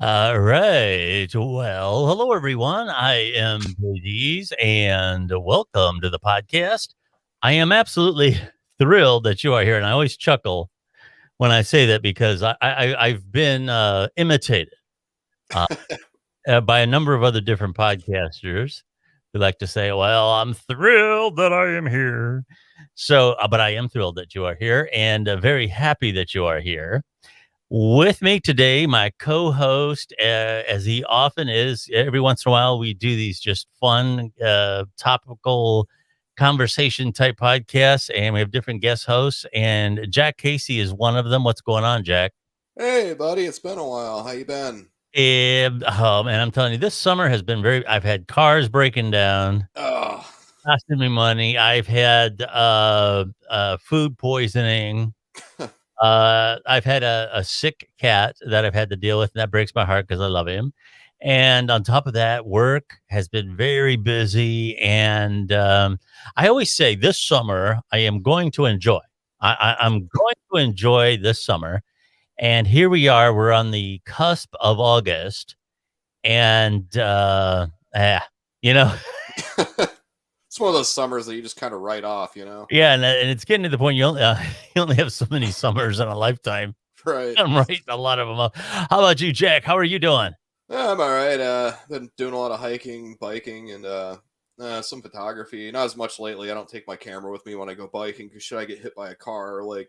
All right. Well, hello everyone. I am BillyDees and welcome to the podcast. I am absolutely thrilled that you are here, and I always chuckle when I say that because I've been imitated uh, by a number of other different podcasters who like to say, "Well, I'm thrilled that I am here." So, but I am thrilled that you are here, and very happy that you are here. With me today, my co-host, as he often is, every once in a while, we do these just fun, topical conversation type podcasts, and we have different guest hosts. And Jack Casey is one of them. What's going on, Jack? Hey, buddy, it's been a while. How you been? Oh man, I'm telling you, this summer has been very. I've had cars breaking down, Oh, costing me money. I've had food poisoning. I've had a sick cat that I've had to deal with, and that breaks my heart because I love him. And on top of that, work has been very busy. And I always say this summer, I am going to enjoy. I'm going to enjoy this summer. And here we are. We're on the cusp of August. And, you know, it's one of those summers that you just kind of write off, you know? yeah. And it's getting to the point you only have so many summers in a lifetime. Right. I'm writing a lot of them up. How about you, Jack? How are you doing? Yeah, I'm all right. Been doing a lot of hiking, biking, and some photography. Not as much lately. I don't take my camera with me when I go biking because should I get hit by a car or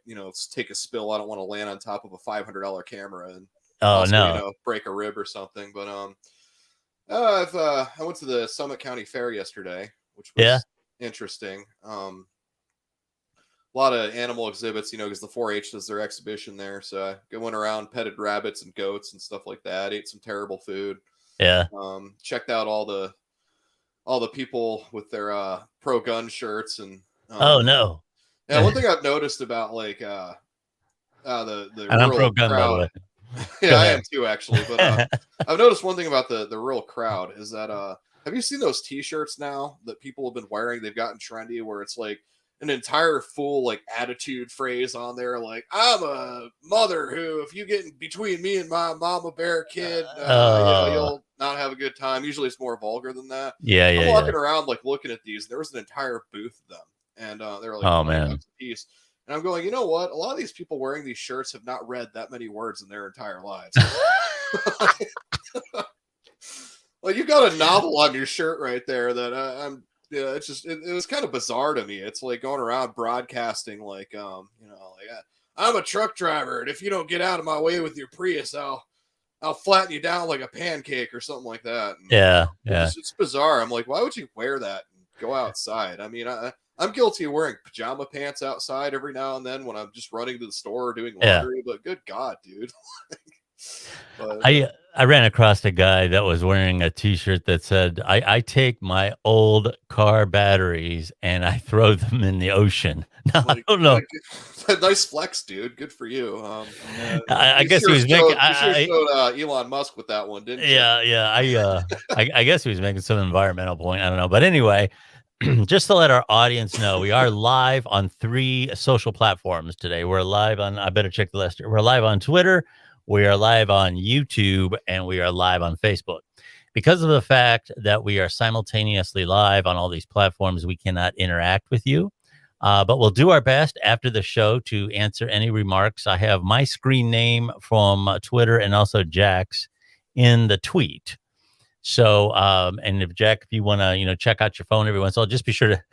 take a spill, I don't want to land on top of a $500 camera and Oh also no. break a rib or something. But I went to the Summit County Fair yesterday, which Yeah. was interesting. A lot of animal exhibits, because the 4-H does their exhibition there. So I went around, petted rabbits and goats and stuff like that. Ate some terrible food. Yeah. Checked out all the people with their pro gun shirts and Oh no. yeah. One thing I've noticed about the And I'm pro rural gun, by the crowd. way. Go Yeah, I am ahead. too actually. But I've noticed one thing about the rural crowd is that have you seen those T-shirts now that people have been wearing? They've gotten trendy where it's like an entire full like attitude phrase on there, like "I'm a mother who, if you get in between me and my mama bear kid, Oh, you'll not have a good time." Usually, it's more vulgar than that. yeah, I'm yeah, yeah. walking around like looking at these. There was an entire booth of them, and they were like Oh 20 man. bucks a piece. And I'm going, you know what? A lot of these people wearing these shirts have not read that many words in their entire lives. Like you got a novel on your shirt right there that I'm. Yeah, it's just it was kind of bizarre to me. It's like going around broadcasting like I'm a truck driver, and if you don't get out of my way with your Prius, I'll flatten you down like a pancake or something like that. And, Yeah, yeah. it's bizarre. I'm like, why would you wear that and go outside? I mean, I'm guilty of wearing pajama pants outside every now and then when I'm just running to the store or doing Yeah. laundry. But good God, dude. But I ran across a guy that was wearing a T-shirt that said, "I take my old car batteries and I throw them in the ocean." Now I like, don't know. nice flex, dude. Good for you. I You guess he sure was making. showed, you sure showed Elon Musk with that one, didn't you? Yeah, yeah. I guess he was making some environmental point. I don't know, but anyway, just to let our audience know, we are live on 3 social platforms today. We're live on. I better check the list. We're live on Twitter. We are live on YouTube, and we are live on Facebook. Because of the fact that we are simultaneously live on all these platforms, we cannot interact with you. But we'll do our best after the show to answer any remarks. I have my screen name from Twitter and also Jack's in the tweet. So, and if Jack, if you want to, check out your phone every once in a while, just be sure to,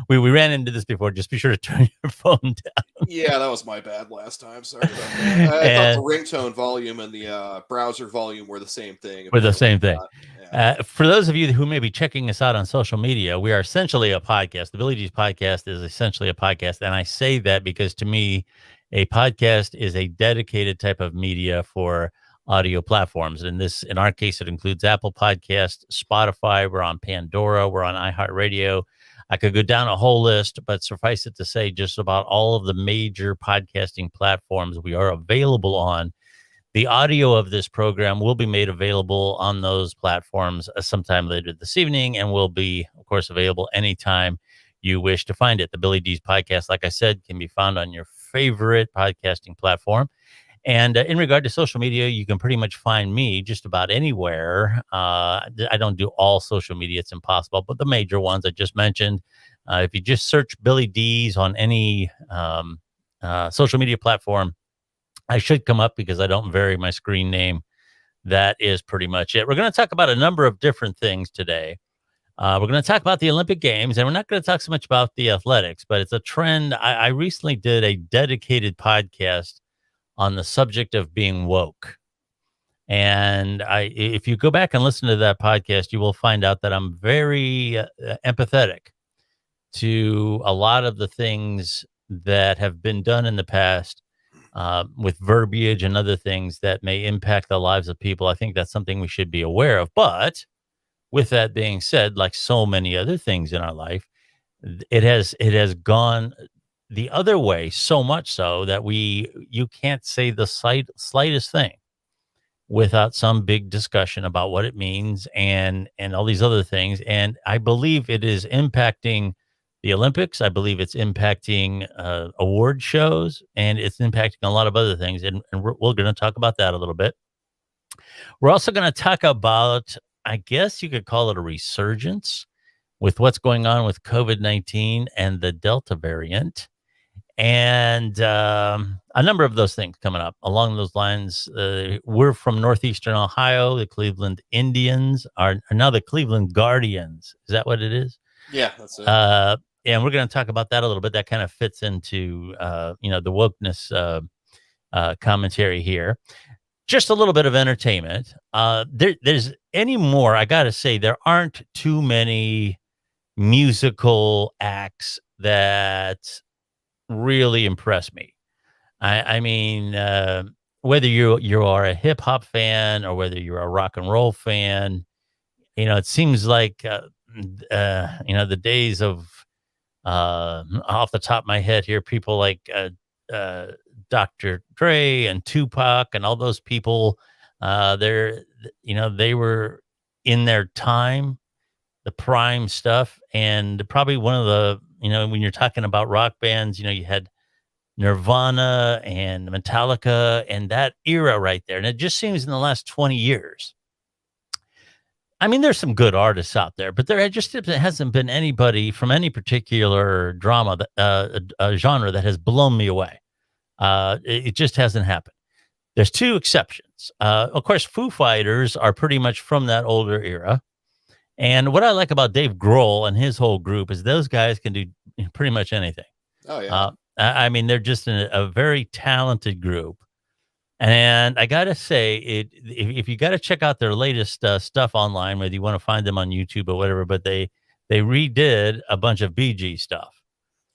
we ran into this before, just be sure to turn your phone down. Yeah, that was my bad last time. Sorry about that. I thought the And ringtone volume and the browser volume were the same thing. for the Apparently same thing. not. Yeah. For those of you who may be checking us out on social media, we are essentially a podcast. The BillyDees podcast is essentially a podcast. And I say that because to me, a podcast is a dedicated type of media for audio platforms. And in our case, it includes Apple Podcast, Spotify. We're on Pandora. We're on iHeartRadio. I could go down a whole list, but suffice it to say, just about all of the major podcasting platforms we are available on. The audio of this program will be made available on those platforms sometime later this evening and will be, of course, available anytime you wish to find it. The BillyDees podcast, like I said, can be found on your favorite podcasting platform. And in regard to social media, you can pretty much find me just about anywhere. I don't do all social media; it's impossible. But the major ones I just mentioned, if you just search Billy Dees on any social media platform, I should come up because I don't vary my screen name. That is pretty much it. We're going to talk about a number of different things today. We're going to talk about the Olympic Games, and we're not going to talk so much about the athletics, but it's a trend. I recently did a dedicated podcast on the subject of being woke. And if you go back and listen to that podcast, you will find out that I'm very empathetic to a lot of the things that have been done in the past with verbiage and other things that may impact the lives of people. I think that's something we should be aware of. But with that being said, like so many other things in our life, it has gone the other way, so much so that you can't say the slightest thing without some big discussion about what it means and all these other things. And I believe it is impacting the Olympics. I believe it's impacting award shows, and it's impacting a lot of other things. And we're going to talk about that a little bit. We're also going to talk about, I guess you could call it a resurgence with what's going on with COVID-19 and the Delta variant. And a number of those things coming up along those lines. We're from Northeastern Ohio. The Cleveland Indians are now the Cleveland Guardians. Is that what it is? Yeah, that's it. And we're going to talk about that a little bit. That kind of fits into, the wokeness commentary here. Just a little bit of entertainment. There's any more, I got to say, there aren't too many musical acts that really impress me. I mean, whether you are a hip hop fan or whether you're a rock and roll fan, it seems like the days of off the top of my head here, people like Dr. Dre and Tupac and all those people, they were in their time, the prime stuff, and probably one of the, when you're talking about rock bands, you had Nirvana and Metallica and that era right there. And it just seems in the last 20 years, I mean, there's some good artists out there, but there just hasn't been anybody from any particular drama genre that has blown me away. It just hasn't happened. There's two exceptions. Of course, Foo Fighters are pretty much from that older era. And what I like about Dave Grohl and his whole group is those guys can do pretty much anything. Oh yeah. I mean, they're just a very talented group. And I got to say, if you got to check out their latest stuff online, whether you want to find them on YouTube or whatever, but they redid a bunch of BG stuff.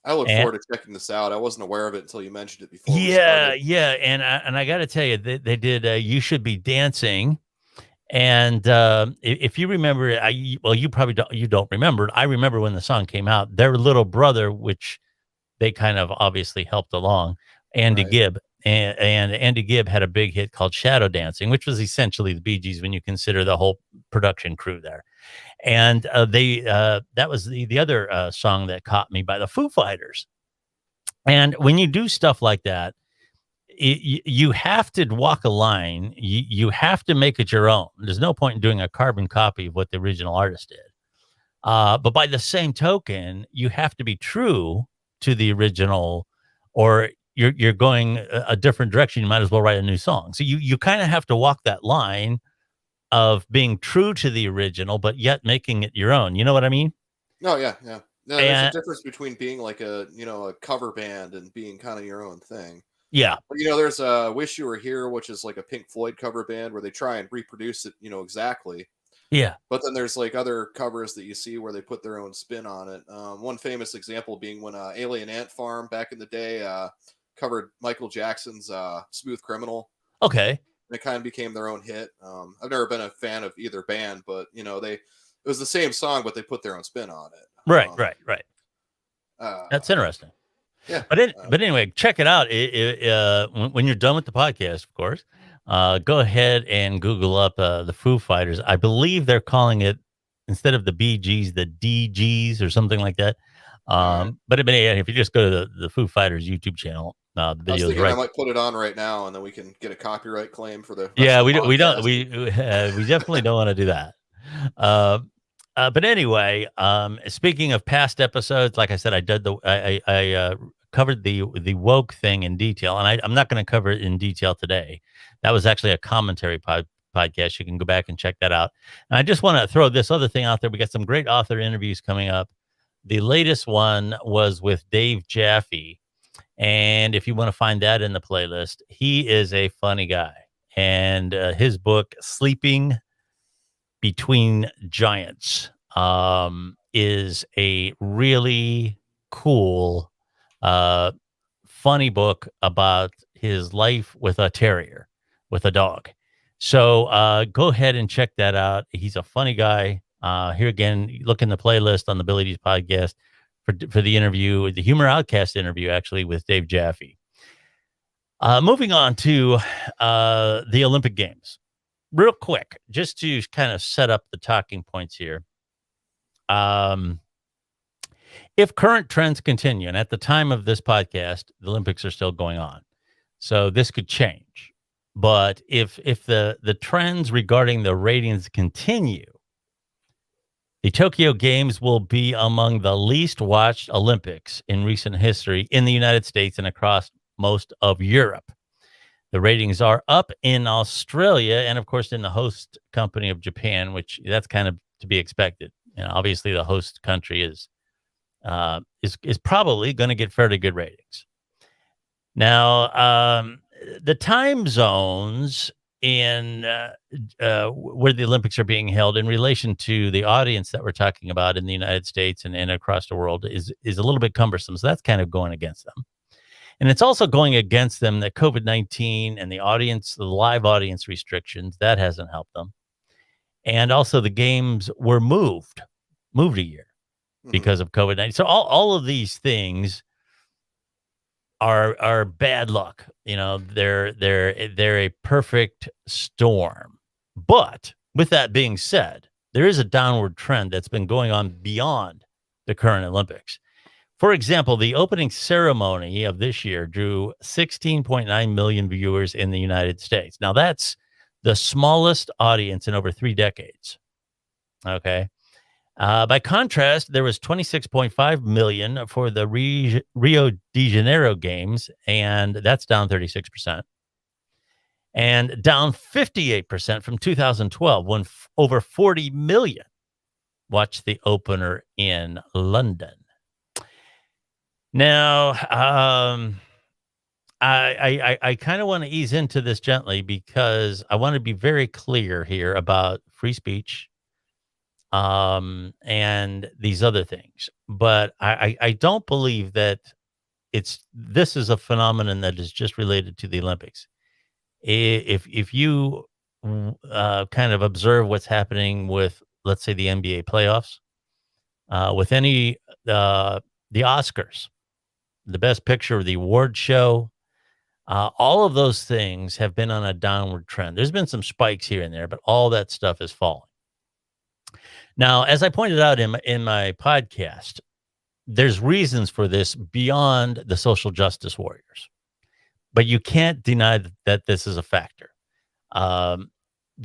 I look forward to checking this out. I wasn't aware of it until you mentioned it before. Yeah. And I got to tell you, they did You Should Be Dancing. And if you remember, you probably don't remember. I remember when the song came out, their little brother, which they kind of obviously helped along, Andy Gibb. And Andy Gibb had a big hit called Shadow Dancing, which was essentially the Bee Gees when you consider the whole production crew there. And that was the other song that caught me by the Foo Fighters. And when you do stuff like that, you have to walk a line. You have to make it your own. There's no point in doing a carbon copy of what the original artist did. But by the same token, you have to be true to the original, or you're going a different direction. You might as well write a new song. So you kind of have to walk that line of being true to the original, but yet making it your own. You know what I mean? Oh yeah. No, there's a difference between being like a cover band and being kind of your own thing. Yeah. But, there's Wish You Were Here, which is like a Pink Floyd cover band where they try and reproduce it, exactly. Yeah. But then there's like other covers that you see where they put their own spin on it. One famous example being when Alien Ant Farm back in the day covered Michael Jackson's Smooth Criminal. Okay. And it kind of became their own hit. I've never been a fan of either band, but it was the same song, but they put their own spin on it. Right. That's interesting. Yeah. But anyway, check it out. When you're done with the podcast, of course, go ahead and Google up the Foo Fighters. I believe they're calling it, instead of the BGs, the DGs or something like that. But if you just go to the Foo Fighters YouTube channel, The I was video's thinking I right. might put it on right now, and then we can get a copyright claim for the rest Yeah, of the we don't podcast. we definitely don't want to do that. Uh, but anyway, speaking of past episodes, like I said, I did I covered the woke thing in detail, and I'm not going to cover it in detail today. That was actually a commentary podcast. You can go back and check that out. And I just want to throw this other thing out there. We got some great author interviews coming up. The latest one was with Dave Jaffe, and if you want to find that in the playlist, he is a funny guy. And his book, Sleeping Between Giants, is a really cool, uh, funny book about his life with a terrier, with a dog. So go ahead and check that out. He's a funny guy. Here again, look in the playlist on the BillyDees podcast for the interview, the Humor Outcast interview, actually, with Dave Jaffe. Moving on to the Olympic Games. Real quick, just to kind of set up the talking points here. If current trends continue, and at the time of this podcast, the Olympics are still going on, so this could change. But if the trends regarding the ratings continue, the Tokyo Games will be among the least watched Olympics in recent history in the United States and across most of Europe. The ratings are up in Australia and, of course, in the host company of Japan, which that's kind of to be expected. You know, obviously, the host country is probably going to get fairly good ratings. Now, the time zones in where the Olympics are being held in relation to the audience that we're talking about in the United States and across the world is a little bit cumbersome. So that's kind of going against them. And it's also going against them that COVID-19 and the live audience restrictions, that hasn't helped them. And also the games were moved a year because of COVID-19. So all of these things are bad luck. You know, they're a perfect storm. But with that being said, there is a downward trend that's been going on beyond the current Olympics. For example, the opening ceremony of this year drew 16.9 million viewers in the United States. Now, that's the smallest audience in over 3 decades. Okay. By contrast, there was 26.5 million for the Rio de Janeiro Games, and that's down 36%. And down 58% from 2012, when over 40 million watched the opener in London. Now, I kind of want to ease into this gently because I want to be very clear here about free speech, and these other things. But I don't believe that this is a phenomenon that is just related to the Olympics. If you kind of observe what's happening with, let's say, the NBA playoffs, with any the Oscars, the Best Picture, the award show, all of those things have been on a downward trend. There's been some spikes here and there, but all that stuff is falling. Now, as I pointed out in my podcast, there's reasons for this beyond the social justice warriors, but you can't deny that this is a factor.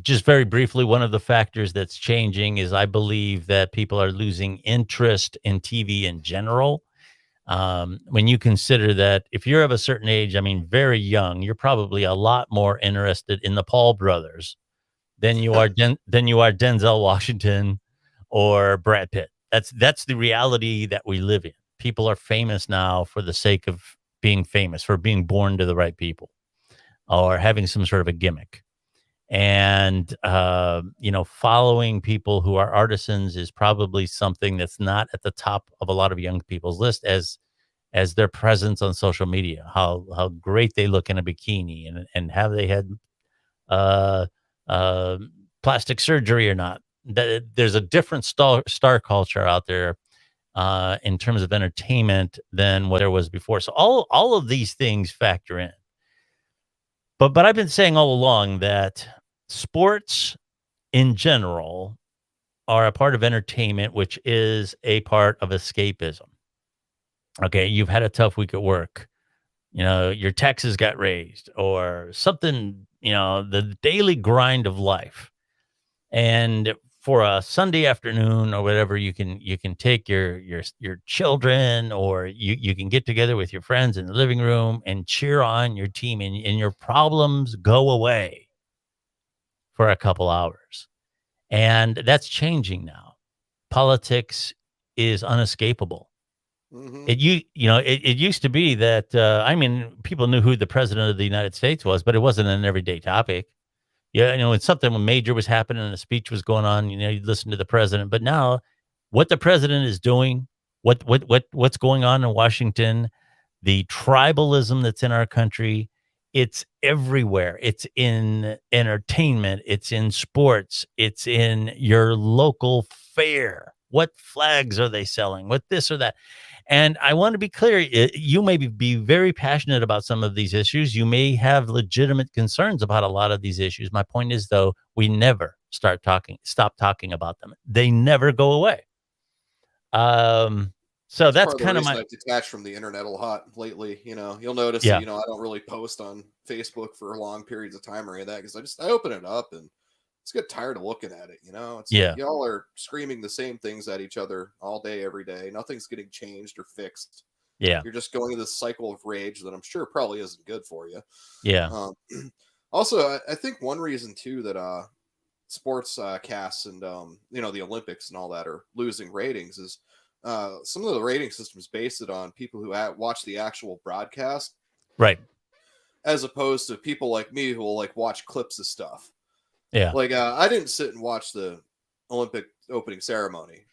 Just very briefly, one of the factors that's changing is I believe that people are losing interest in TV in general. When you consider that if you're of a certain age, I mean, very young, you're probably a lot more interested in the Paul brothers than you are Denzel Washington or Brad Pitt. That's the reality that we live in. People are famous now for the sake of being famous, for being born to the right people or having some sort of a gimmick. And, following people who are artisans is probably something that's not at the top of a lot of young people's list as their presence on social media, how great they look in a bikini and have they had uh, plastic surgery or not. There's a different star culture out there in terms of entertainment than what there was before. So all of these things factor in. But I've been saying all along that sports in general are a part of entertainment, which is a part of escapism. Okay, you've had a tough week at work. your taxes got raised or something, the daily grind of life. And for a Sunday afternoon or whatever, you can take your children, or you can get together with your friends in the living room and cheer on your team, and your problems go away for a couple hours. And that's changing now. Politics is unescapable. Hmm. It used to be that people knew who the president of the United States was, but it wasn't an everyday topic. Yeah, when major was happening and a speech was going on, you'd listen to the president. But now, what the president is doing, what's going on in Washington, the tribalism that's in our country, it's everywhere. It's in entertainment, it's in sports, it's in your local fair. What flags are they selling? What this or that? And I want to be clear, you may be very passionate about some of these issues. You may have legitimate concerns about a lot of these issues. My point is, though, we never stop talking about them. They never go away. So That's that's part of the kind of reason my, I've detached from the internet a lot lately. You'll notice that, yeah, I don't really post on Facebook for long periods of time or any of that because I open it up and just get tired of looking at it. It's like yeah, y'all are screaming the same things at each other all day, every day. Nothing's getting changed or fixed. yeah, You're just going into this cycle of rage that I'm sure probably isn't good for you. yeah, Um, Also, I think one reason too that sports casts and the Olympics and all that are losing ratings is some of the rating systems based it on people who watch the actual broadcast, right, as opposed to people like me who will like watch clips of stuff. yeah, Like I didn't sit and watch the Olympic opening ceremony.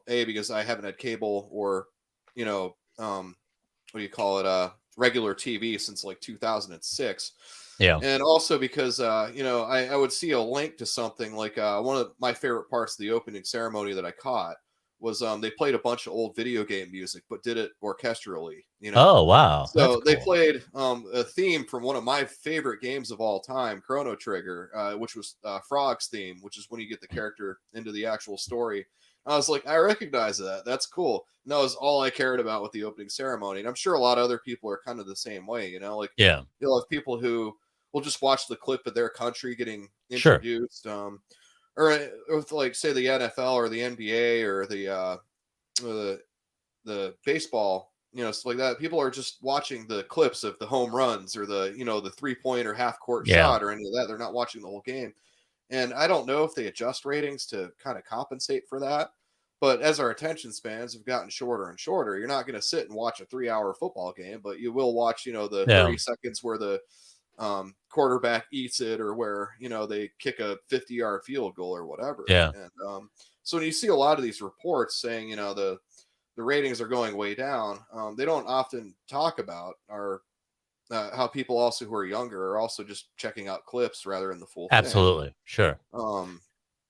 Because I haven't had cable or what do you call it, regular TV since like 2006. yeah, And also because I would see a link to something like one of my favorite parts of the opening ceremony that I caught was they played a bunch of old video game music but did it orchestrally. oh wow, that's So they cool, played a theme from one of my favorite games of all time, Chrono Trigger, which was Frog's theme, which is when you get the character into the actual story. I was like, I recognize that. That's cool. And that was all I cared about with the opening ceremony. And I'm sure a lot of other people are kind of the same way. Like yeah, you'll have people who will just watch the clip of their country getting sure, introduced, or with like say the NFL or the NBA or the baseball, stuff like that. People are just watching the clips of the home runs or the 3-point or half court yeah, shot or any of that. They're not watching the whole game. And I don't know if they adjust ratings to kind of compensate for that. But as our attention spans have gotten shorter and shorter, you're not going to sit and watch a 3-hour football game, but you will watch, the yeah, 30 seconds where the quarterback eats it or where, they kick a 50-yard field goal or whatever. yeah, And so when you see a lot of these reports saying, the ratings are going way down, they don't often talk about how people also who are younger are also just checking out clips rather than the full thing. absolutely, sure. Um,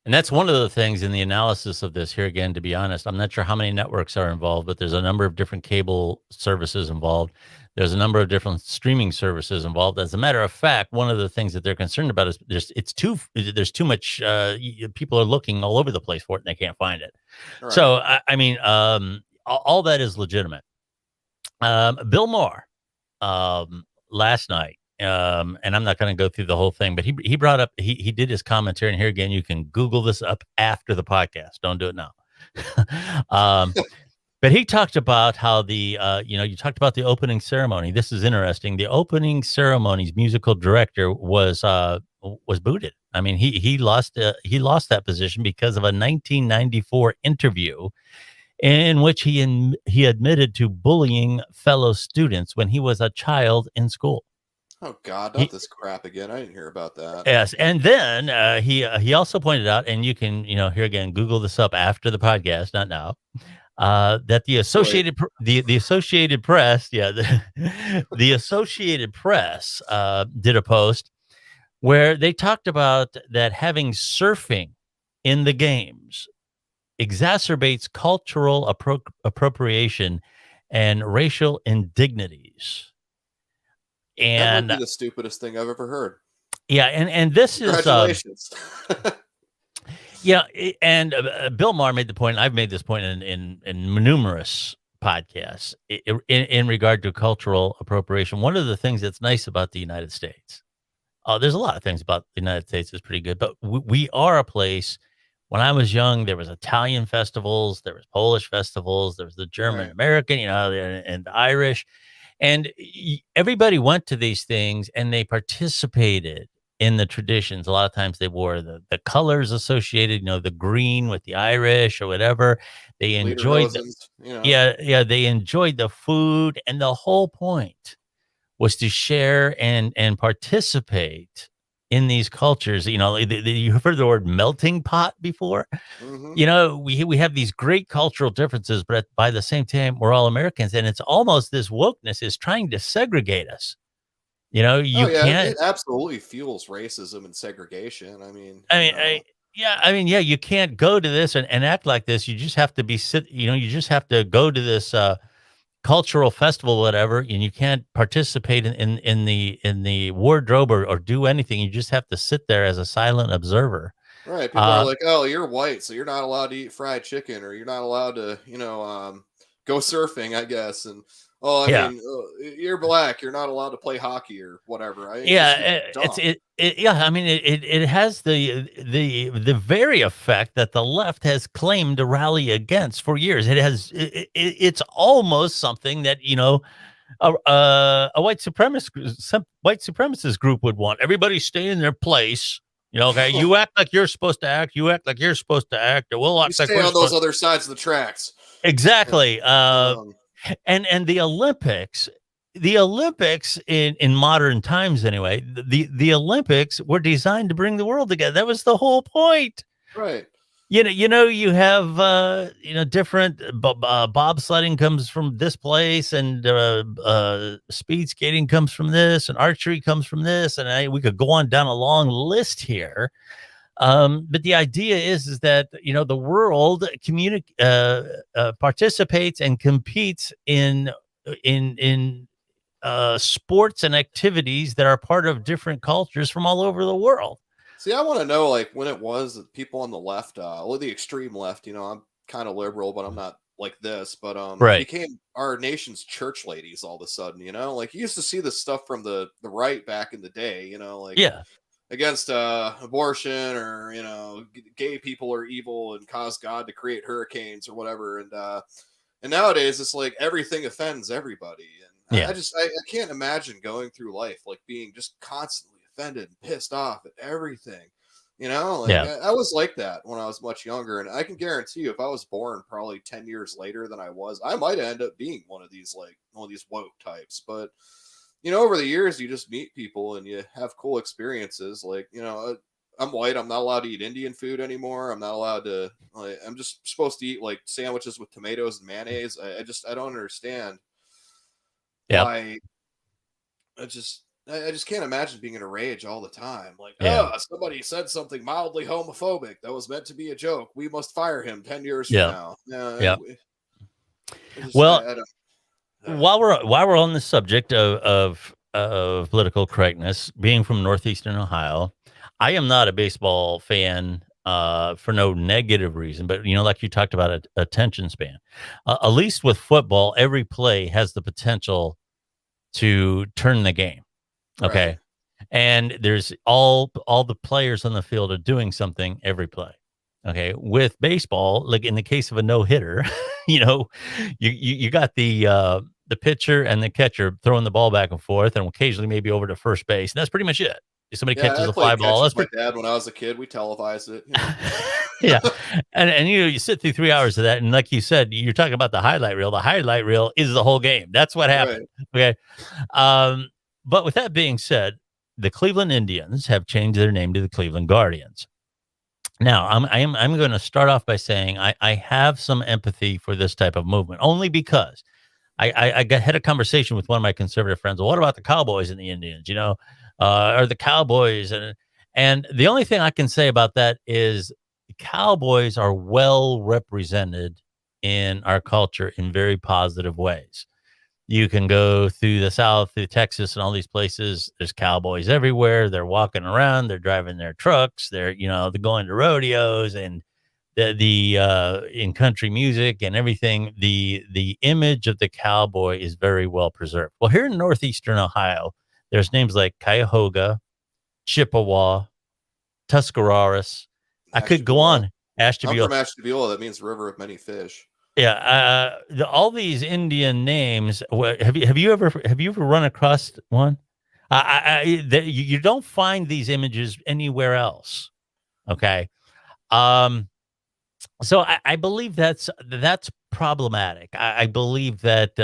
And that's one of the things in the analysis of this here again, to be honest, I'm not sure how many networks are involved, but there's a number of different cable services involved. There's a number of different streaming services involved. As a matter of fact, one of the things that they're concerned about is there's too much, people are looking all over the place for it and they can't find it. all right. So, all that is legitimate. Bill Maher, last night, and I'm not going to go through the whole thing, but he brought up he did his commentary, and here again, you can Google this up after the podcast. Don't do it now. um, but he talked about how you talked about the opening ceremony. This is interesting. The opening ceremony's musical director was booted. I mean, he lost that position because of a 1994 interview in which he admitted to bullying fellow students when he was a child in school. Oh God, not He, this crap again. I didn't hear about that. yes, and then he also pointed out, and you can here again Google this up after the podcast, not now. That the Wait, the Associated Press, yeah, the Associated Press did a post where they talked about that having surfing in the games exacerbates cultural appropriation and racial indignities. that might be And the stupidest thing I've ever heard. yeah, and this is Congratulations. yeah, and Bill Maher made the point. I've made this point in numerous podcasts in regard to cultural appropriation. One of the things that's nice about the United States, there's a lot of things about the United States that's pretty good, but we are a place. When I was young, there was Italian festivals, there was Polish festivals, there was the German Right. American, and the Irish, and everybody went to these things and they participated in the traditions. A lot of times they wore the colors associated, the green with the Irish or whatever. They enjoyed the Lederhosens, yeah, they enjoyed the food, and the whole point was to share and participate in these cultures. You've heard the word melting pot before. hmm We have these great cultural differences, but by the same time, we're all Americans, and it's almost this wokeness is trying to segregate us. Oh You yeah, can't. it absolutely fuels racism and segregation. I mean, I mean, yeah, you can't go to this and act like this. You just have to you just have to go to this cultural festival, whatever, and you can't participate in the wardrobe or do anything. You just have to sit there as a silent observer. right. People are Uh, like, "Oh, you're white, so you're not allowed to eat fried chicken, or you're not allowed to, go surfing, I guess." And oh, I yeah, mean, you're black, you're not allowed to play hockey or whatever. It's yeah, just it's dumb. yeah. I mean, it has the very effect that the left has claimed to rally against for years. It's almost something that a white supremacist group would want. Everybody stay in their place. Okay, you act like you're supposed to act. You act like you're supposed to act, or we'll You act like stay we're on those supposed. other sides of the tracks. Yeah. Exactly. Um, And the Olympics in modern times anyway, the Olympics were designed to bring the world together. That was the whole point. right. You have different bobsledding comes from this place, and speed skating comes from this, and archery comes from this, and we could go on down a long list here. But the idea is that the world participates and competes in sports and activities that are part of different cultures from all over the world. See, I want to know like when it was that people on the left, or the extreme left. I'm kind of liberal, but I'm not like this. But Right. became our nation's church ladies all of a sudden. Like you used to see this stuff from the right back in the day. Like Yeah. against abortion, or gay people are evil and cause God to create hurricanes or whatever. And nowadays it's like everything offends everybody. And I Yeah. just I can't imagine going through life like being just constantly offended and pissed off at everything. Like Yeah. I was like that when I was much younger, and I can guarantee you, if I was born probably 10 years later than I was, I might end up being one of these woke types. But over the years, you just meet people and you have cool experiences. Like, I'm white. I'm not allowed to eat Indian food anymore. I'm not allowed to. I'm just supposed to eat like sandwiches with tomatoes and mayonnaise. I don't understand Yep. why. I just can't imagine being in a rage all the time. Like, Yeah. somebody said something mildly homophobic that was meant to be a joke. We must fire him 10 years from Yeah. now. Yeah. I Well, don't. while we're on the subject of political correctness, being from northeastern Ohio, I am not a baseball fan for no negative reason, but like you talked about attention span. At least with football, every play has the potential to turn the game. Right. Okay, and there's all the players on the field are doing something every play. Okay, with baseball, like in the case of a no hitter, you got the pitcher and the catcher throwing the ball back and forth, and occasionally maybe over to first base, and that's pretty much it. If somebody Yeah, catches I a fly played catch ball, with that's my pretty. dad when I was a kid. We televised it. Yeah, and you sit through 3 hours of that, and like you said, you're talking about the highlight reel. The highlight reel is the whole game. That's what Right. happened. Okay, but with that being said, the Cleveland Indians have changed their name to the Cleveland Guardians. Now, I'm going to start off by saying I have some empathy for this type of movement, only because had a conversation with one of my conservative friends. Well, what about the Cowboys and the Indians? Or the Cowboys, and the only thing I can say about that is the Cowboys are well represented in our culture in very positive ways. You can go through the South, through Texas, and all these places. There's cowboys everywhere. They're walking around. They're driving their trucks. They're going to rodeos, and in country music and everything, the image of the cowboy is very well preserved. Well, here in northeastern Ohio, there's names like Cuyahoga, Chippewa, Tuscarawas. I could go Ashtabula. on. I'm Ashtabula. from Ashtabula. That means river of many fish. Yeah, all these Indian names. Have you ever run across one? You don't find these images anywhere else. Okay, um, so I believe that's problematic. I believe that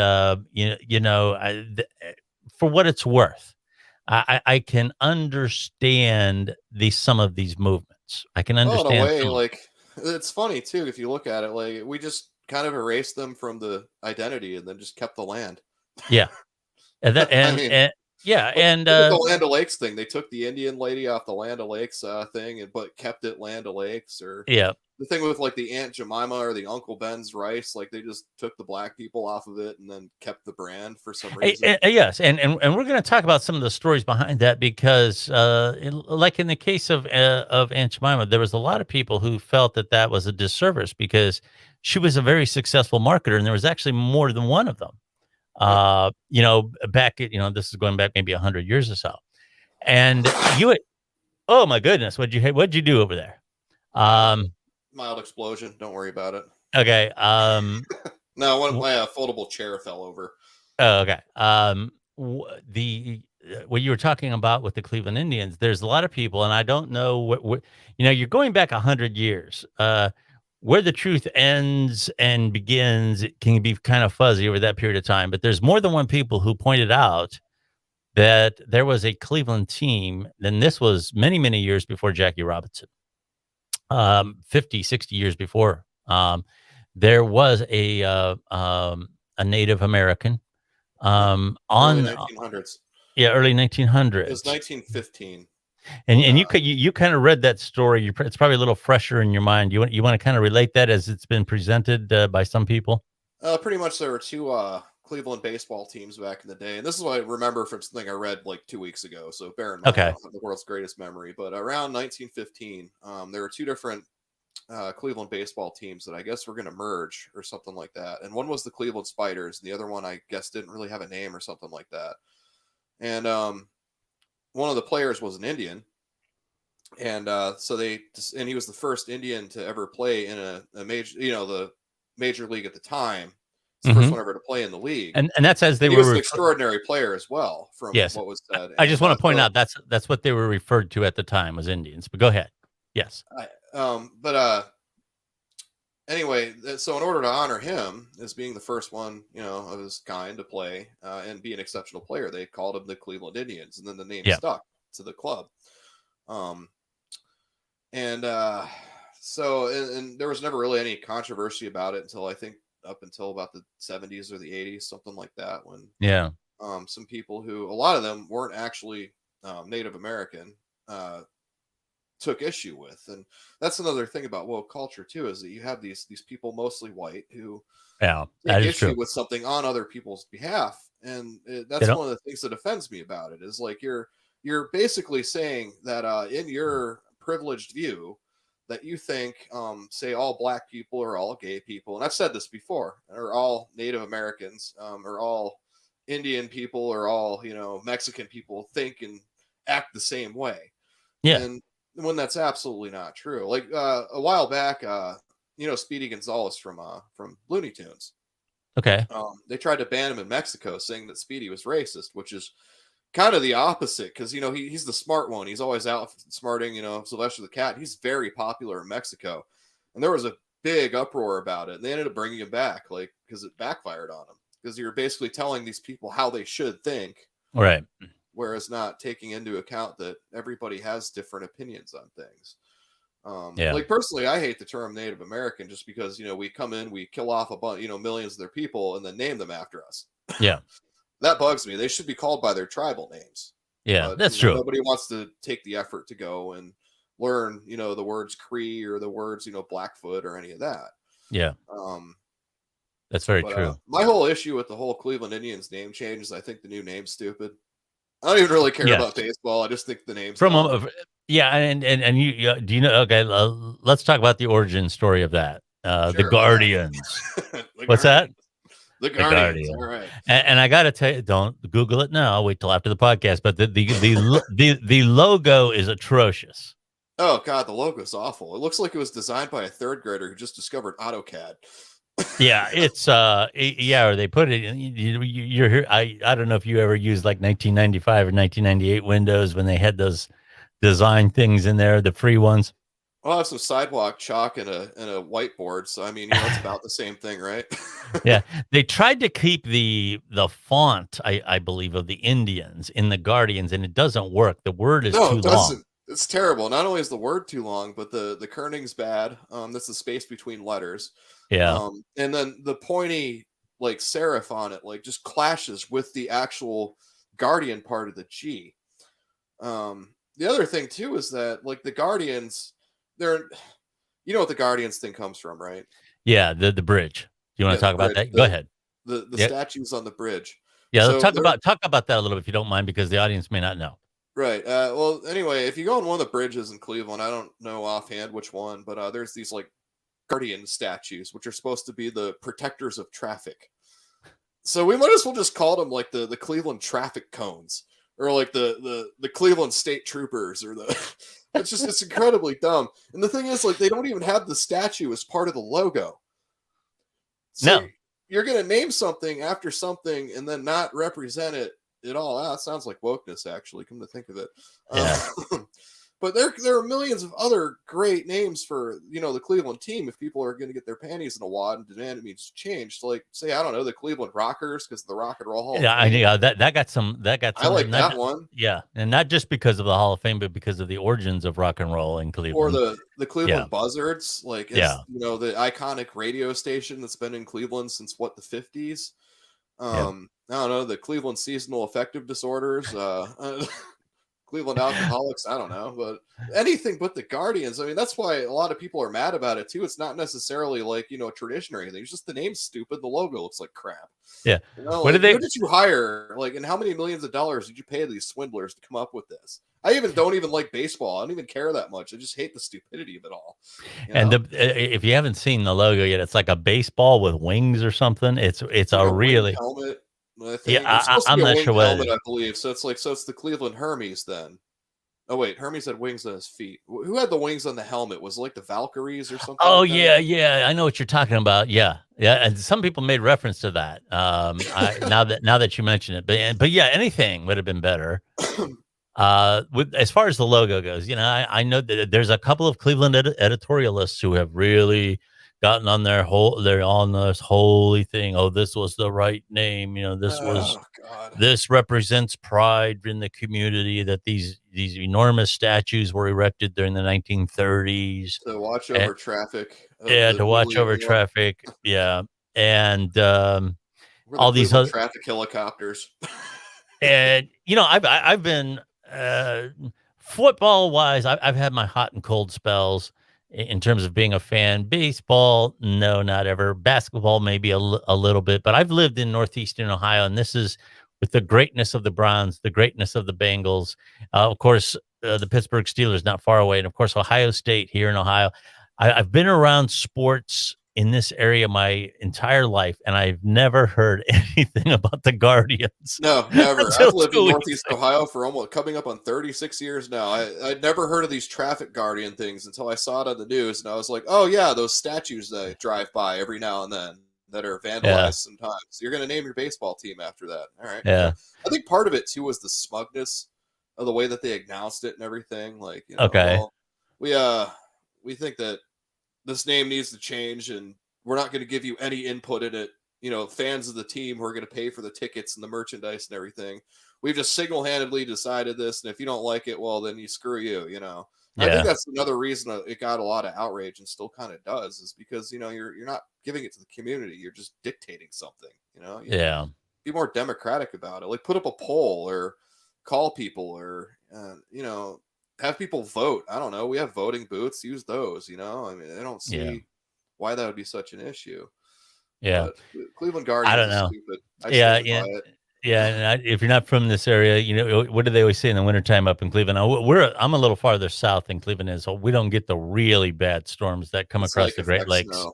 for what it's worth, I can understand some of these movements. I can Well, in a understand way, some. like it's funny too if you look at it. Like we just kind of erased them from the identity and then just kept the land. Yeah, and that I mean, and yeah, and look at the Land O'Lakes thing. They took the Indian lady off the Land O'Lakes thing, but kept it Land O'Lakes. Or yeah. the thing with like the Aunt Jemima or the Uncle Ben's rice, like they just took the black people off of it and then kept the brand for some reason. Yes, and we're going to talk about some of the stories behind that because, like in the case of Aunt Jemima, there was a lot of people who felt that that was a disservice because she was a very successful marketer, and there was actually more than one of them. Yep. This is going back maybe 100 years or so, and oh my goodness, what'd you do over there? Um, Mild explosion. Don't worry about it. okay. No, my foldable chair fell over. Oh, okay. The what you were talking about with the Cleveland Indians, there's a lot of people, and I don't know you're going back 100 years. Where the truth ends and begins it can be kind of fuzzy over that period of time. But there's more than one people who pointed out that there was a Cleveland team, and this was many, many years before Jackie Robinson, 50, 60 years before. There was a Native American Yep. Early on 1900s. yeah, early It was 1900s. 1915. And you kind of read that story. It's probably a little fresher in your mind. You want to kind of relate that as it's been presented by some people. Pretty much there were two Cleveland baseball teams back in the day. And this is what I remember from something I read like 2 weeks ago. So bear in mind, I Okay. don't have the world's greatest memory. But around 1915, there were two different Cleveland baseball teams that I guess were going to merge or something like that. And one was the Cleveland Spiders. And the other one, I guess, didn't really have a name or something like that. And one of the players was an Indian. And and he was the first Indian to ever play in a major, the major league at the time. It's the first Hmm. one ever to play in the league. And that's as they And he were was an extraordinary player as well, from yes. what was said. I just And want to point out that's what they were referred to at the time as Indians. But go ahead. Yes. Anyway, so in order to honor him as being the first one, of his kind to play and be an exceptional player, they called him the Cleveland Indians, and then the name Yeah. stuck to the club. And there was never really any controversy about it until I think up until about the 70s or the 80s, something like that, when Yeah. some people who, a lot of them weren't actually Native American, took issue with. And that's another thing about woke culture too, is that you have these people, mostly white, who Yeah. take That is issue true. with something on other people's behalf. And They that's don't. one of the things that offends me about it, is like you're basically saying that in your privileged view that you think say all black people or all gay people, and I've said this before, or all Native Americans or all Indian people or all Mexican people think and act the same way. Yeah. And when that's absolutely not true. Like a while back, Speedy Gonzalez from Looney Tunes. Okay. They tried to ban him in Mexico, saying that Speedy was racist, which is kind of the opposite, because he's the smart one. He's always out smarting Sylvester the Cat. He's very popular in Mexico, and there was a big uproar about it. And they ended up bringing him back, like, because it backfired on him, because you're basically telling these people how they should think, Right. whereas not taking into account that everybody has different opinions on things. Yeah. Like personally, I hate the term Native American just because we come in, we kill off a bunch, millions of their people, and then name them after us. Yeah. That bugs me. They should be called by their tribal names. Yeah. But That's true. nobody wants to take the effort to go and learn, the words Cree or the words, Blackfoot or any of that. Yeah. That's very true. My whole issue with the whole Cleveland Indians name change is I think the new name's stupid. I don't even really care about baseball. I just think the name's dumb. Yeah, and do you know? Okay, let's talk about the origin story of that. The Sure, why not? Guardians. The What's that? Guardians. The The Guardians. All Guardian. right. And I got to tell you, don't Google it now. Wait till after the podcast. But the logo is atrocious. Oh God, the logo's awful. It looks like it was designed by a third grader who just discovered AutoCAD. Yeah, it's yeah. Or they put it. You're here. I don't know if you ever used like 1995 or 1998 Windows when they had those design things in there, the free ones. I'll have some sidewalk chalk and a whiteboard. So I mean, it's about the same thing, right? Yeah, they tried to keep the font, I believe, of the Indians in the Guardians, and it doesn't work. The word is No, too it long. doesn't. It's terrible. Not only is the word too long, but the kerning's bad. That's the space between letters. Yeah, And then the pointy like serif on it like just clashes with the actual guardian part of the G. The other thing too is that like the Guardians, they're what the Guardians thing comes from, right? yeah. The bridge. Do you want Yeah, to the talk about bridge, that? Go the ahead. the Yeah, statues on the bridge. yeah. Let's So they're talk about that a little bit if you don't mind, because the audience may not know. right. Well, anyway, if you go on one of the bridges in Cleveland, I don't know offhand which one, but there's these like guardian statues, which are supposed to be the protectors of traffic. So we might as well just call them like the Cleveland traffic cones, or like the Cleveland State Troopers, or the. It's incredibly dumb. And the thing is, like, they don't even have the statue as part of the logo. So No. you're gonna name something after something and then not represent it at all. That sounds like wokeness, actually. Come to think of it. Yeah. But there are millions of other great names for the Cleveland team if people are going to get their panties in a wad and demand it means change. So like say I don't know the Cleveland Rockers because the Rock and Roll Hall of Yeah, Fame. that got I some, like and not that one. yeah, and not just because of the Hall of Fame, but because of the origins of rock and roll in Or Cleveland. the Yeah, Cleveland Buzzards, like yeah, it's the iconic radio station that's been in Cleveland since what the 50s. yeah. I don't know the Cleveland Seasonal Affective Disorders. Cleveland Alcoholics, I don't know, but anything but the Guardians. I mean, that's why a lot of people are mad about it too. It's not necessarily like, a tradition or anything. It's just the name's stupid. The logo looks like crap. Yeah. What Like did who they? did you hire? Like, and how many millions of dollars did you pay these swindlers to come up with this? I even don't even like baseball. I don't even care that much. I just hate the stupidity of it all. You And know, if you haven't seen the logo yet, it's like a baseball with wings or something. It's it's like a a winged really helmet. I yeah. think it's supposed to I'm be a not winged sure what it helmet, is. I believe. So it's the Cleveland Hermes then. Oh wait, Hermes had wings on his feet. Who had the wings on the helmet? Was it like the Valkyries or something Oh like that? yeah, yeah. I know what you're talking about. Yeah, yeah. And some people made reference to that. Now that you mention it, but yeah, anything would have been better. With as far as the logo goes, I know that there's a couple of Cleveland editorialists who have really gotten on they're on this holy thing. Oh, this was the right name. Oh God. This represents pride in the community that these enormous statues were erected during the 1930s. To watch And, over traffic of yeah, the to watch newly over traffic. Yeah, and we're the all these Cleveland other. traffic helicopters. And I've been uh, football wise. I've had my hot and cold spells in terms of being a fan. Baseball, no, not ever. Basketball, maybe a little bit. But I've lived in northeastern Ohio, and this is with the greatness of the Browns, the greatness of the Bengals. Of course, the Pittsburgh Steelers not far away, and of course Ohio State here in Ohio. I've been around sports in this area my entire life, and I've never heard anything about the Guardians No, never. until I've lived in 2 weeks Northeast ago. Ohio for almost coming up on 36 years now. I'd never heard of these traffic guardian things until I saw it on the news, and I was like, oh yeah, those statues that drive by every now and then that are Yeah, vandalized sometimes. You're gonna name your baseball team after that. All right. yeah, I think part of it too was the smugness of the way that they announced it and everything. Like, okay, well, we think that this name needs to change and we're not going to give you any input in it. Fans of the team who are going to pay for the tickets and the merchandise and everything. We've just single-handedly decided this, and if you don't like it, well, then you screw you. I think yeah, that's another reason it got a lot of outrage and still kind of does is because you're not giving it to the community, you're just dictating something. yeah, Be more democratic about it. Like put up a poll or call people or have people vote. I don't know. We have voting booths. Use those. I mean, I don't yeah, see why that would be such an issue. yeah. But the Cleveland I Guardians don't is know. stupid. I Yeah, stand by yeah. it. Yeah, and if you're not from this area, what do they always say in the wintertime up in Cleveland? Now, I'm a little farther south than Cleveland is, so we don't get the really bad storms that come The across psych the Great effect Lakes. snow.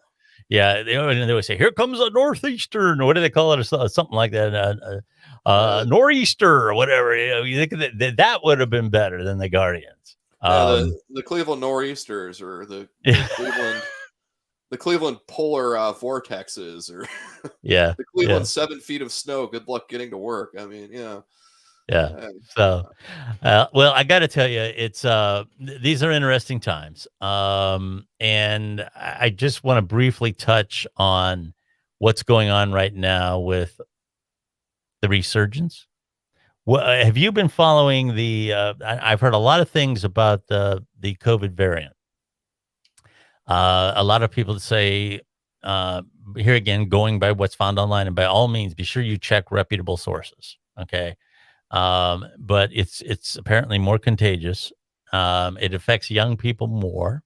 Yeah, they always say, "Here comes a northeastern," or what do they call it, or something like that, nor'easter or whatever. You think that would have been better than the Guardians. Yeah, Um, the Cleveland nor'easters, or yeah, the Cleveland polar vortexes, or yeah, the yeah. Cleveland 7 feet of snow. Good luck getting to work. I mean, Yeah. uh, So, well, I got to tell you, it's these are interesting times. And I just want to briefly touch on what's going on right now with the resurgence. Have you been following the? I've heard a lot of things about the COVID variant. A lot of people say, uh, here again, going by what's found online, and by all means, be sure you check reputable sources. Okay. But it's apparently more contagious. It affects young people more.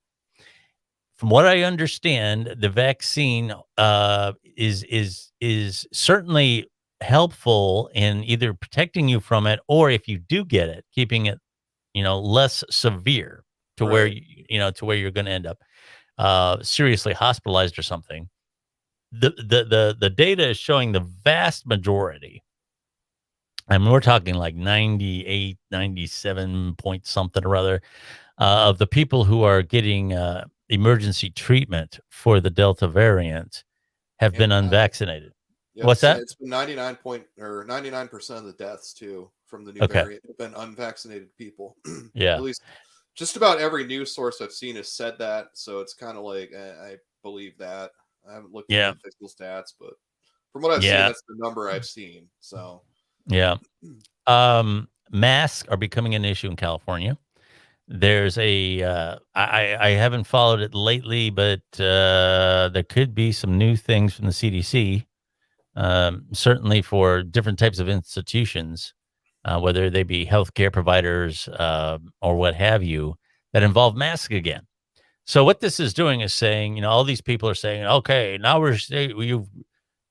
From what I understand, the vaccine is certainly helpful in either protecting you from it, or if you do get it, keeping it less severe to where right. to where you're going to end up seriously hospitalized or something. The data is showing the vast majority. I mean, we're talking like 98, 97 point something or other of the people who are getting emergency treatment for the Delta variant have been And unvaccinated. yep, What's that? it's been 99% of the deaths too from the new Okay. variant have been unvaccinated people. At Yeah. least just about every news source I've seen has said that. So it's kind of like I believe that. I haven't looked at the Yeah. official stats, but from what I've seen, Yeah. that's the number I've seen. So Yeah. Masks are becoming an issue in California. There's I haven't followed it lately, but there could be some new things from the CDC, certainly for different types of institutions, whether they be healthcare providers or what have you, that involve masks again. So what this is doing is saying, all these people are saying, okay, now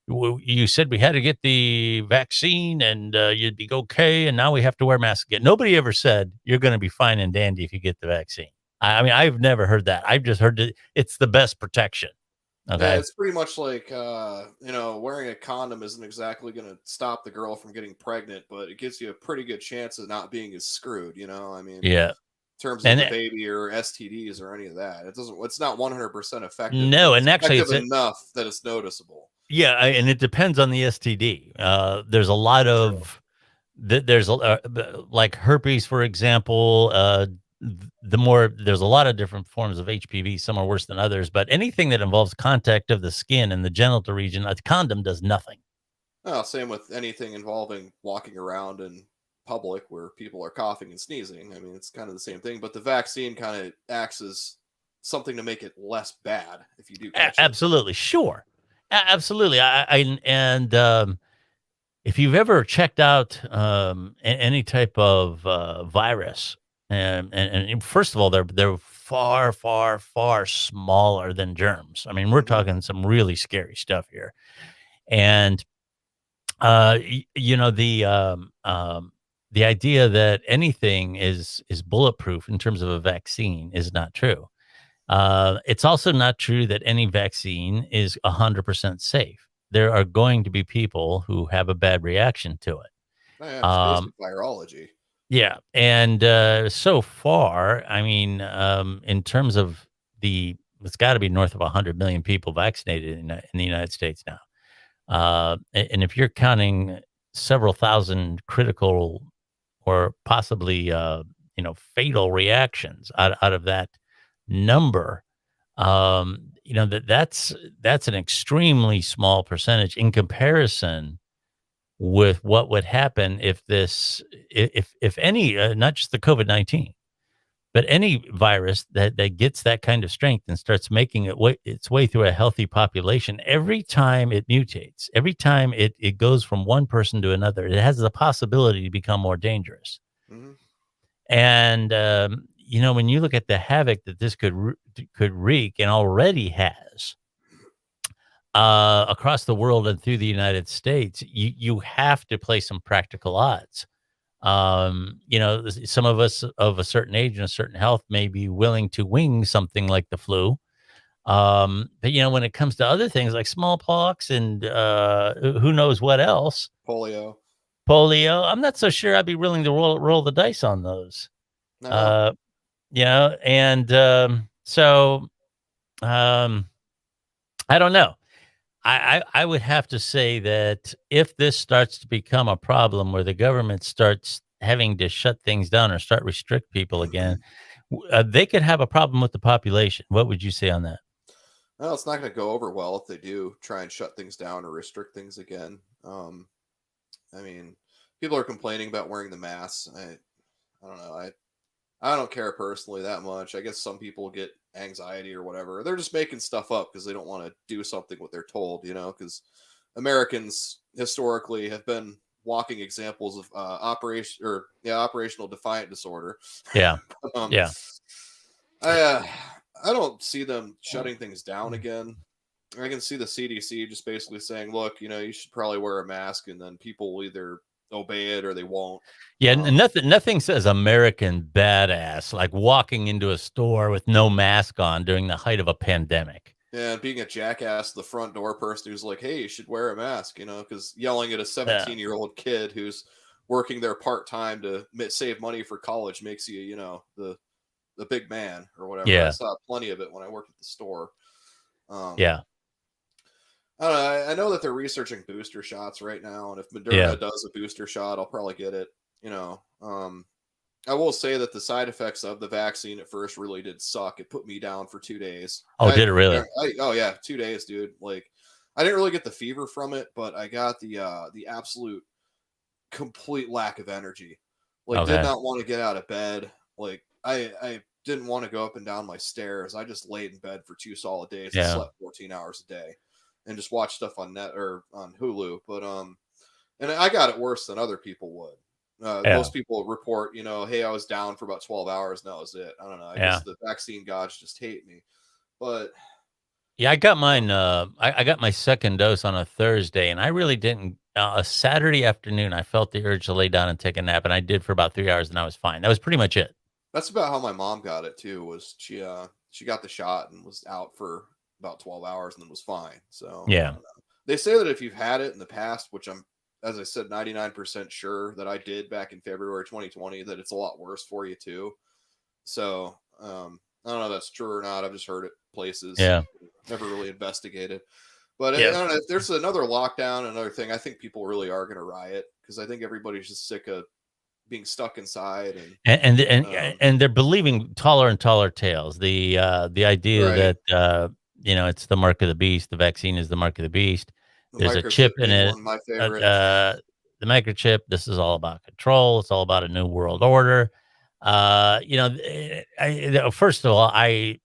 you said we had to get the vaccine and you'd be okay, and now we have to wear masks again. Nobody ever said you're going to be fine and dandy if you get the vaccine. I mean, I've never heard that. I've just heard that it's the best protection. yeah, Okay. it's pretty much like wearing a condom isn't exactly going to stop the girl from getting pregnant, but it gives you a pretty good chance of not being as screwed. I mean, Yeah. terms of And the baby or STDs or any of that. It's not 100% effective, but no, it's and actually, effective enough that it's noticeable. yeah, and it depends on the STD. There's a lot True. of there's like herpes, for example. The more there's a lot of different forms of HPV. Some are worse than others, but anything that involves contact of the skin and the genital region, a condom does nothing. Well, same with anything involving walking around in public where people are coughing and sneezing. I mean, it's kind of the same thing, but the vaccine kind of acts as something to make it less bad if you do catch it. Absolutely, sure, absolutely. And if you've ever checked out any type of virus, and first of all, they're far, far, far smaller than germs. I mean, we're Hmm. talking some really scary stuff here, and the idea that anything is bulletproof in terms of a vaccine is not true. It's also not true that any vaccine is 100% safe. There are going to be people who have a bad reaction to Oh, yeah, it. it's basic virology. Yeah, and so far, I mean, in terms of it's got to be north of 100 million people vaccinated in the United States now. And if you're counting several thousand critical or possibly, fatal reactions out of that number, that's an extremely small percentage in comparison with what would happen if if any, not just the COVID-19, but any virus that gets that kind of strength and starts making its way through a healthy population, every time it mutates, every time it goes from one person to another, it has the possibility to become more dangerous. Hmm. And when you look at the havoc that this could wreak and already has across the world and through the United States, you have to play some practical odds. Some of us of a certain age and a certain health may be willing to wing something like the flu. But when it comes to other things like smallpox and who knows what else, Polio. polio, I'm not so sure I'd be willing to roll the dice on those. I know. Uh, and um, I don't know. I would have to say that if this starts to become a problem where the government starts having to shut things down or start restrict people again, they could have a problem with the population. What would you say on that? Well, it's not going to go over well if they do try and shut things down or restrict things again. I mean, people are complaining about wearing the masks. I don't know. I don't care personally that much. I guess some people get anxiety or whatever. They're just making stuff up because they don't want to do something what they're told, because Americans historically have been walking examples of operational defiant disorder. Yeah. um, Yeah. I don't see them shutting things down again. I can see the CDC just basically saying, "Look, you should probably wear a mask," and then people will either obey it or they won't. Yeah, nothing says American badass like walking into a store with no mask on during the height of a pandemic. And being a jackass, the front door person who's like, "Hey, you should wear a mask," because yelling at a 17-year-old kid who's working there part time to save money for college makes you, the big man or whatever. Yeah. I saw plenty of it when I worked at the store. Yeah. I don't know. I know that they're researching booster shots right now, and if Moderna does a booster shot, I'll probably get it. I will say that the side effects of the vaccine at first really did suck. It put me down for 2 days. Oh, did it really? Oh yeah, 2 days, dude. Like, I didn't really get the fever from it, but I got the absolute complete lack of energy. Like, did not want to get out of bed. Like, I didn't want to go up and down my stairs. I just laid in bed for 2 solid days and slept 14 hours a day and just watched stuff on net or on Hulu. But and I got it worse than other people would. Most people report, hey, I was down for about 12 hours and that was it. I don't know. I guess the vaccine gods just hate me. But yeah, I got mine. I got my second dose on a Thursday, and I really didn't. A Saturday afternoon, I felt the urge to lay down and take a nap, and I did for about 3 hours, and I was fine. That was pretty much it. That's about how my mom got it too. Was she got the shot and was out for about 12 hours and then was fine. So yeah, they say that if you've had it in the past, which I'm, as I said, 99% sure that I did back in February 2020, that it's a lot worse for you too. So I don't know if that's true or not. I've just heard it places. Yeah. Never really investigated. But I don't know, if there's another lockdown, another thing, I think people really are going to riot because I think everybody's just sick of being stuck inside and they're believing taller and taller tales. The idea that it's the mark of the beast. The vaccine is the mark of the beast. There's a chip in it. My favorite. The microchip. This is all about control. It's all about a new world order. First of all, I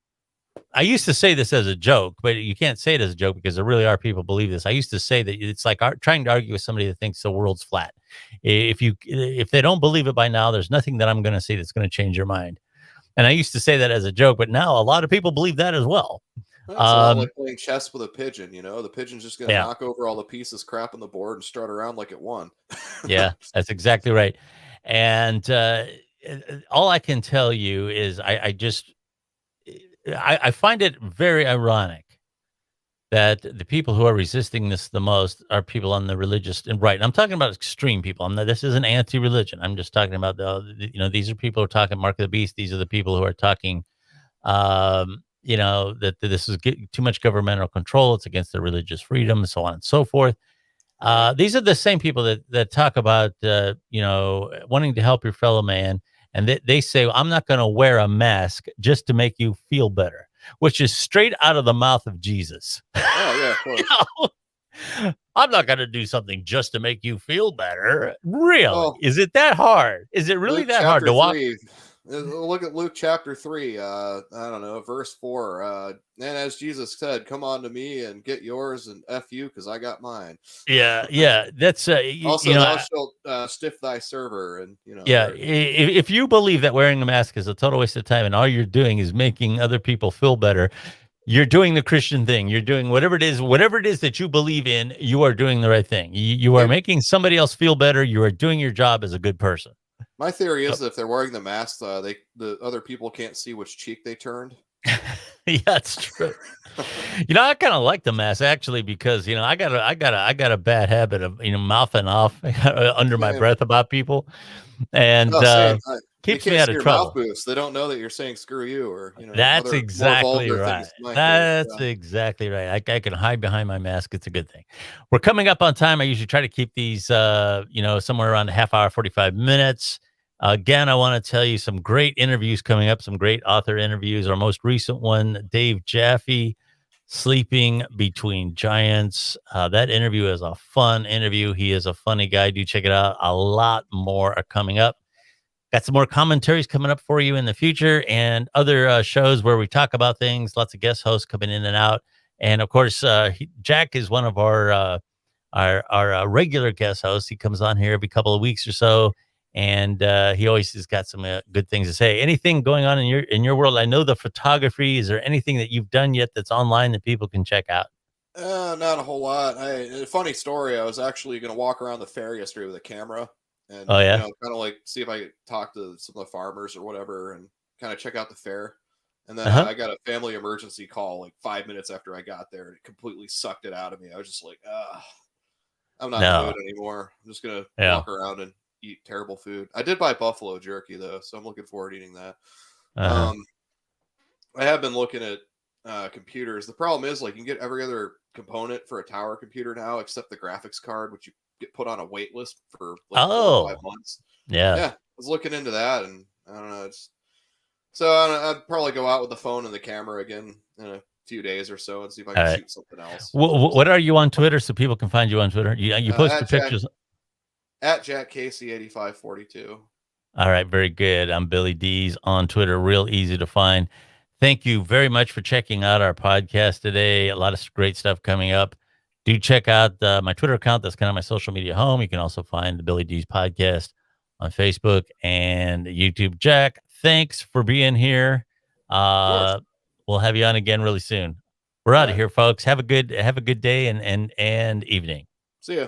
used to say this as a joke, but you can't say it as a joke because there really are people who believe this. I used to say that it's like trying to argue with somebody that thinks the world's flat. If they don't believe it by now, there's nothing that I'm going to say that's going to change your mind. And I used to say that as a joke, but now a lot of people believe that as well. It's a lot like playing chess with a pigeon. The pigeon's just going to knock over all the pieces, crap on the board, and strut around like it won. Yeah, that's exactly right. And all I can tell you is I find it very ironic that the people who are resisting this the most are people on the religious and right. And I'm talking about extreme people. this isn't anti-religion. I'm just talking about these are people who are talking mark of the beast. These are the people who are talking, that this is too much governmental control. It's against their religious freedom, and so on and so forth. These are the same people that talk about, wanting to help your fellow man. And they say, I'm not going to wear a mask just to make you feel better, which is straight out of the mouth of Jesus. Oh, yeah, of course. I'm not going to do something just to make you feel better. Really? Oh, is it that hard? Is it really that hard to walk? Look at Luke chapter 3, I don't know, verse 4. And as Jesus said, come on to me and get yours and F you because I got mine. Yeah. That's also thou shalt stiff thy server. And if you believe that wearing a mask is a total waste of time and all you're doing is making other people feel better, You're doing the Christian thing. You're doing whatever it is that you believe in. You are doing the right thing. You are Hey, making somebody else feel better. You are doing your job as a good person. my theory So, is that if they're wearing the mask, the other people can't see which cheek they turned. yeah, it's true. I kind of like the mask actually because I got a bad habit of mouthing off under my Same. breath about people, and Oh, same. They keeps me can't out see of your mouth trouble. moves. They don't know that you're saying "screw you" or That's other more exactly vulgar right. things. My case, That's yeah. exactly right. I can hide behind my mask. It's a good thing. We're coming up on time. I usually try to keep these, somewhere around a half hour, 45 minutes. Again, I want to tell you some great interviews coming up, some great author interviews. Our most recent one, Dave Jaffe, Sleeping Between Giants. That interview is a fun interview. He is a funny guy. Do check it out. A lot more are coming up. Got some more commentaries coming up for you in the future and other shows where we talk about things. Lots of guest hosts coming in and out. And of course, Jack is one of our regular guest hosts. He comes on here every couple of weeks or so, and he always has got some good things to say. Anything going on in your world? I know the photography. Is there anything that you've done yet that's online that people can check out? Not a whole lot. A funny story. I was actually going to walk around the fair yesterday with a camera, Oh and yeah, kind of like see if I could talk to some of the farmers or whatever, and kind of check out the fair. And then uh huh. I got a family emergency call like 5 minutes after I got there, and it completely sucked it out of me. I was just like, I'm not in the mood No, anymore. I'm just gonna yeah, walk around and eat terrible food. I did buy buffalo jerky though, so I'm looking forward to eating that. uh huh. Um, I have been looking at computers. The problem is, like, you can get every other component for a tower computer now, except the graphics card, which you get put on a wait list for like 4 or 5 Oh months. yeah. Yeah, I was looking into that, and I don't know. So I'd probably go out with the phone and the camera again in a few days or so and see if I All can right. shoot something else. What are you on Twitter so people can find you on Twitter? You post your At Jack pictures. Jack Casey 8542. All right, very good. I'm BillyDees on Twitter, real easy to find. Thank you very much for checking out our podcast today. A lot of great stuff coming up. Do check out my Twitter account. That's kind of my social media home. You can also find the BillyDees podcast on Facebook and YouTube. Jack, thanks for being here. Of course. Uh, we'll have you on again really soon. We're All out of right. here, folks. Have a good day and evening. See ya.